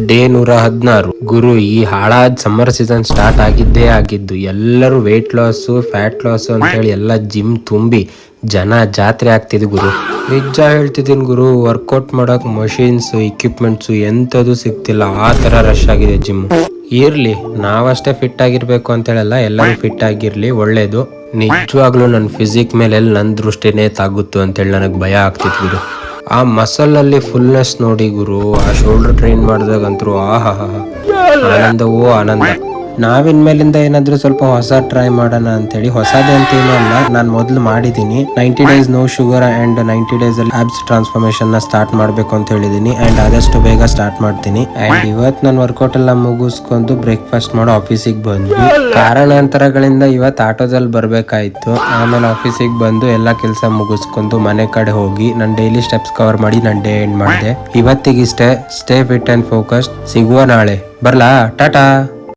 Day 116. ಗುರು, ಈ ಹಾಳಾದ summer season start ಆಗಿದ್ದು ಎಲ್ಲರೂ ವೆಯ್ಟ್ ಲಾಸ್ ಫ್ಯಾಟ್ ಲಾಸ್ ಅಂತ ಹೇಳಿ ಎಲ್ಲ ಜಿಮ್ ತುಂಬಿ ಜನ ಜಾತ್ರೆ ಆಗ್ತಿದೆ ಗುರು. ನಿಜ ಹೇಳ್ತಿದ್ದೀನಿ ಗುರು, ವರ್ಕೌಟ್ ಮಾಡಕ್ ಮಷೀನ್ಸ್ ಇಕ್ವಿಪ್ಮೆಂಟ್ಸ್ ಎಂತದು ಸಿಗ್ತಿಲ್ಲ, ಆ ತರ ರಶ್ ಆಗಿದೆ ಜಿಮ್. ಇರ್ಲಿ, ನಾವಷ್ಟೇ ಫಿಟ್ ಆಗಿರ್ಬೇಕು ಅಂತ ಹೇಳಲ್ಲ, ಎಲ್ಲರೂ ಫಿಟ್ ಆಗಿರ್ಲಿ, ಒಳ್ಳೇದು. ನಿಜವಾಗ್ಲೂ ನನ್ನ ಫಿಸಿಕ್ ಮೇಲೆ ನನ್ನ ದೃಷ್ಟಿನೇ ತಾಗುತ್ತು ಅಂತೇಳಿ ನನಗೆ ಭಯ ಆಗ್ತಿತ್ತು ಗುರು. ಆ ಮಸಲ್ ಅಲ್ಲಿ ಫುಲ್ನೆಸ್ ನೋಡಿ ಗುರು, ಆ ಶೋಲ್ಡರ್ ಟ್ರೈನ್ ಮಾಡಿದಾಗಂತೂ ಆಹಾ ಆನಂದವೋ ಆನಂದ. ನಾವಿನ್ಮೇಲಿಂದ ಏನಾದ್ರೂ ಸ್ವಲ್ಪ ಹೊಸ ಟ್ರೈ ಮಾಡೋಣ ಅಂತೇಳಿ, ಹೊಸದೇ ಅಂತ ಏನೂ ಅಲ್ಲ, ನಾನು ಮೊದಲು ಮಾಡಿದ್ದೀನಿ 90 days no sugar and 90 days ಅಲ್ಲಿ ಆಬ್ಸ್ ಟ್ರಾನ್ಸ್ಫಾರ್ಮೇಶನ್ ನ ಸ್ಟಾರ್ಟ್ ಮಾಡ್ಬೇಕು ಅಂತ ಹೇಳಿದೀನಿ. ಅಂಡ್ ಆದಷ್ಟು ಬೇಗ ಸ್ಟಾರ್ಟ್ ಮಾಡ್ತೀನಿ. ಅಂಡ್ ಇವತ್ತು ನಾನು ವರ್ಕೌಟ್ ಎಲ್ಲ ಮುಗಿಸ್ಕೊಂಡು ಬ್ರೇಕ್ಫಾಸ್ಟ್ ಮಾಡೋ ಆಫೀಸಿಗೆ ಬಂದ್ವಿ. ಕಾರಣಾಂತರಗಳಿಂದ ಇವತ್ತು ಆಟೋದಲ್ಲಿ ಬರ್ಬೇಕಾಯ್ತು. ಆಮೇಲೆ ಆಫೀಸಿಗೆ ಬಂದು ಎಲ್ಲ ಕೆಲಸ ಮುಗಿಸ್ಕೊಂಡು ಮನೆ ಕಡೆ ಹೋಗಿ ನನ್ನ ಡೈಲಿ ಸ್ಟೆಪ್ಸ್ ಕವರ್ ಮಾಡಿ ನನ್ನ ಡೇ ಎಂಡ್ ಮಾಡಿದೆ. ಇವತ್ತಿಗಿಷ್ಟೇ. Stay fit and focused. ಸಿಗುವ ನಾಳೆ. ಬರ್ಲಾ? ಟಾಟಾ.